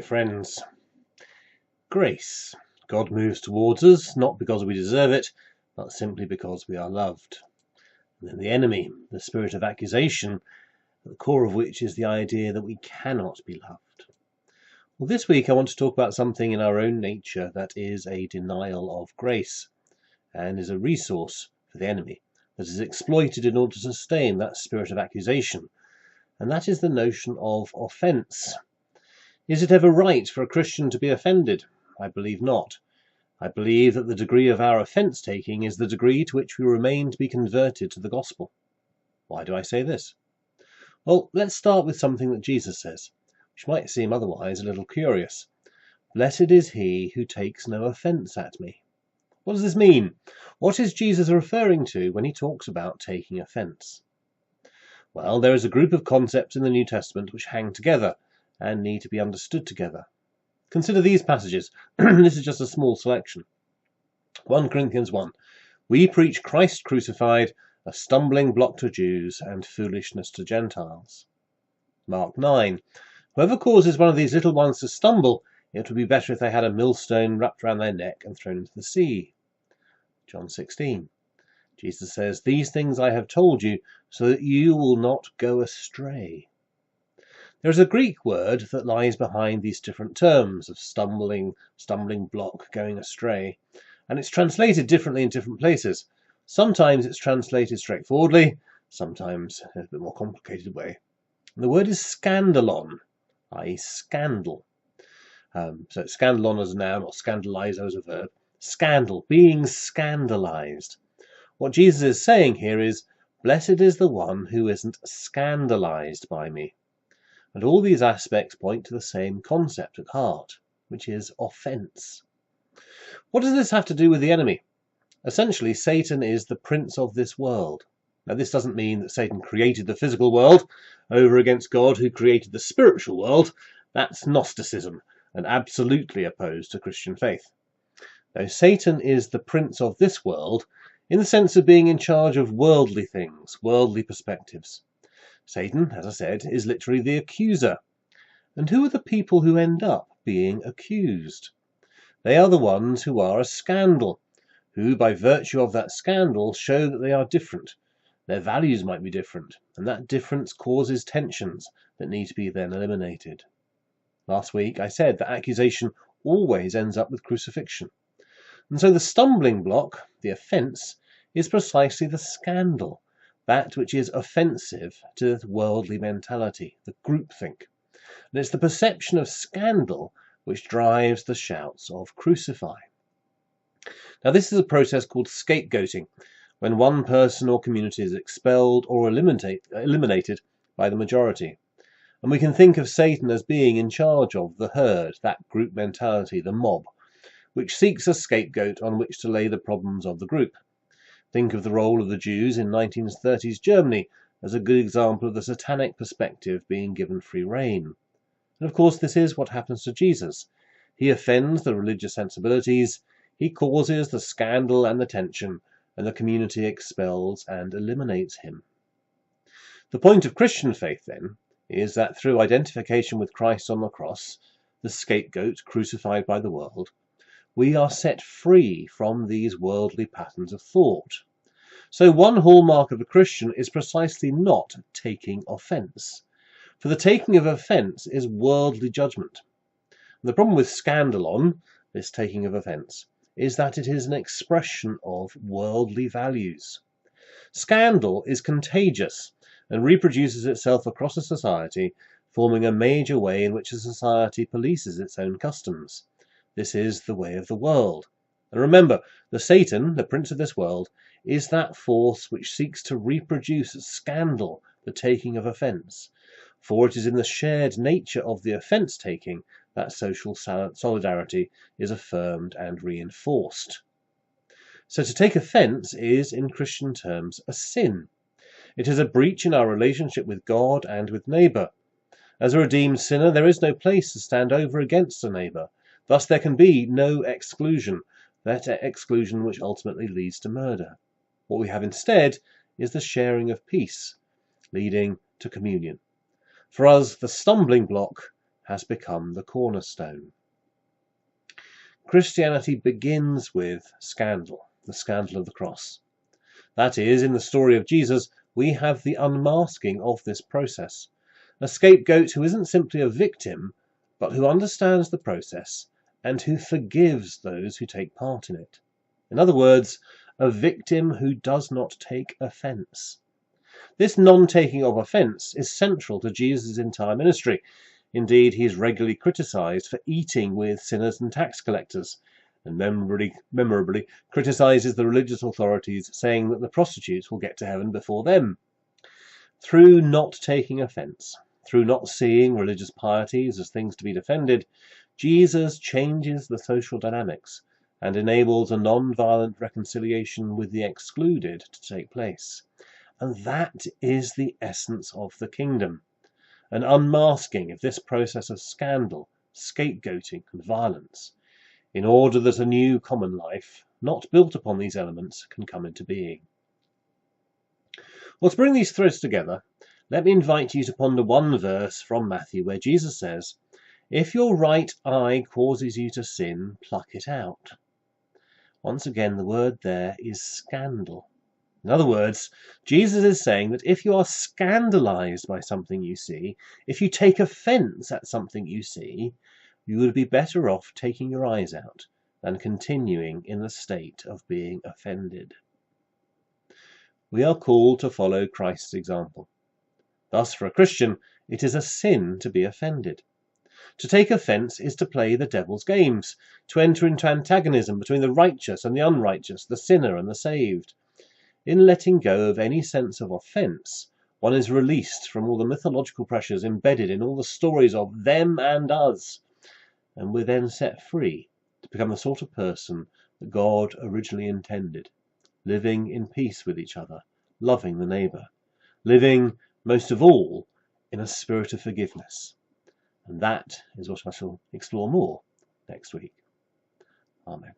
Dear friends, grace. God moves towards us, not because we deserve it, but simply because we are loved. And then the enemy, the spirit of accusation, at the core of which is the idea that we cannot be loved. Well, this week I want to talk about something in our own nature that is a denial of grace and is a resource for the enemy that is exploited in order to sustain that spirit of accusation. And that is the notion of offence. Is it ever right for a Christian to be offended? I believe not. I believe that the degree of our offence-taking is the degree to which we remain to be converted to the gospel. Why do I say this? Well, let's start with something that Jesus says, which might seem otherwise a little curious. Blessed is he who takes no offence at me. What does this mean? What is Jesus referring to when he talks about taking offence? Well, there is a group of concepts in the New Testament which hang together and need to be understood together. Consider these passages. This is just a small selection. 1 Corinthians 1. We preach Christ crucified, a stumbling block to Jews and foolishness to Gentiles. Mark 9. Whoever causes one of these little ones to stumble, it would be better if they had a millstone wrapped around their neck and thrown into the sea. John 16. Jesus says, These things I have told you, so that you will not go astray. There is a Greek word that lies behind these different terms of stumbling block, going astray, and it's translated differently in different places. Sometimes it's translated straightforwardly, sometimes in a bit more complicated way. And the word is scandalon, i.e. scandal. So scandalon as a noun or scandalizo as a verb. Scandal, being scandalized. What Jesus is saying here is, blessed is the one who isn't scandalized by me. And all these aspects point to the same concept at heart, which is offence. What does this have to do with the enemy? Essentially, Satan is the prince of this world. Now, this doesn't mean that Satan created the physical world over against God who created the spiritual world. That's Gnosticism and absolutely opposed to Christian faith. Now, Satan is the prince of this world in the sense of being in charge of worldly things, worldly perspectives. Satan, as I said, is literally the accuser. And who are the people who end up being accused? They are the ones who are a scandal, who by virtue of that scandal show that they are different. Their values might be different, and that difference causes tensions that need to be then eliminated. Last week I said that accusation always ends up with crucifixion. And so the stumbling block, the offence, is precisely the scandal, that which is offensive to the worldly mentality, the groupthink. And it's the perception of scandal which drives the shouts of crucify. Now this is a process called scapegoating, when one person or community is expelled or eliminated by the majority. And we can think of Satan as being in charge of the herd, that group mentality, the mob, which seeks a scapegoat on which to lay the problems of the group. Think of the role of the Jews in 1930s Germany as a good example of the satanic perspective being given free rein. And of course this is what happens to Jesus. He offends the religious sensibilities, he causes the scandal and the tension, and the community expels and eliminates him. The point of Christian faith, then, is that through identification with Christ on the cross, the scapegoat crucified by the world, we are set free from these worldly patterns of thought. So one hallmark of a Christian is precisely not taking offence. For the taking of offence is worldly judgment. And the problem with scandalon, this taking of offence, is that it is an expression of worldly values. Scandal is contagious and reproduces itself across a society, forming a major way in which a society polices its own customs. This is the way of the world. And remember, the Satan, the prince of this world, is that force which seeks to reproduce scandal, the taking of offence. For it is in the shared nature of the offence-taking that social solidarity is affirmed and reinforced. So to take offence is, in Christian terms, a sin. It is a breach in our relationship with God and with neighbour. As a redeemed sinner, there is no place to stand over against a neighbour. Thus there can be no exclusion, that exclusion which ultimately leads to murder. What we have instead is the sharing of peace, leading to communion. For us, the stumbling block has become the cornerstone. Christianity begins with scandal, the scandal of the cross. That is, in the story of Jesus, we have the unmasking of this process. A scapegoat who isn't simply a victim, but who understands the process and who forgives those who take part in it. In other words, a victim who does not take offence. This non-taking of offence is central to Jesus' entire ministry. Indeed, he is regularly criticised for eating with sinners and tax collectors, and memorably criticises the religious authorities, saying that the prostitutes will get to heaven before them. Through not taking offence, through not seeing religious pieties as things to be defended, Jesus changes the social dynamics and enables a non-violent reconciliation with the excluded to take place. And that is the essence of the kingdom, an unmasking of this process of scandal, scapegoating and violence, in order that a new common life, not built upon these elements, can come into being. Well, to bring these threads together, let me invite you to ponder one verse from Matthew where Jesus says, "If your right eye causes you to sin, pluck it out." Once again, the word there is scandal. In other words, Jesus is saying that if you are scandalized by something you see, if you take offense at something you see, you would be better off taking your eyes out than continuing in the state of being offended. We are called to follow Christ's example. Thus, for a Christian, it is a sin to be offended. To take offence is to play the devil's games, to enter into antagonism between the righteous and the unrighteous, the sinner and the saved. In letting go of any sense of offence, one is released from all the mythological pressures embedded in all the stories of them and us, and we're then set free to become the sort of person that God originally intended, living in peace with each other, loving the neighbour, living, most of all, in a spirit of forgiveness. And that is what I shall explore more next week. Amen.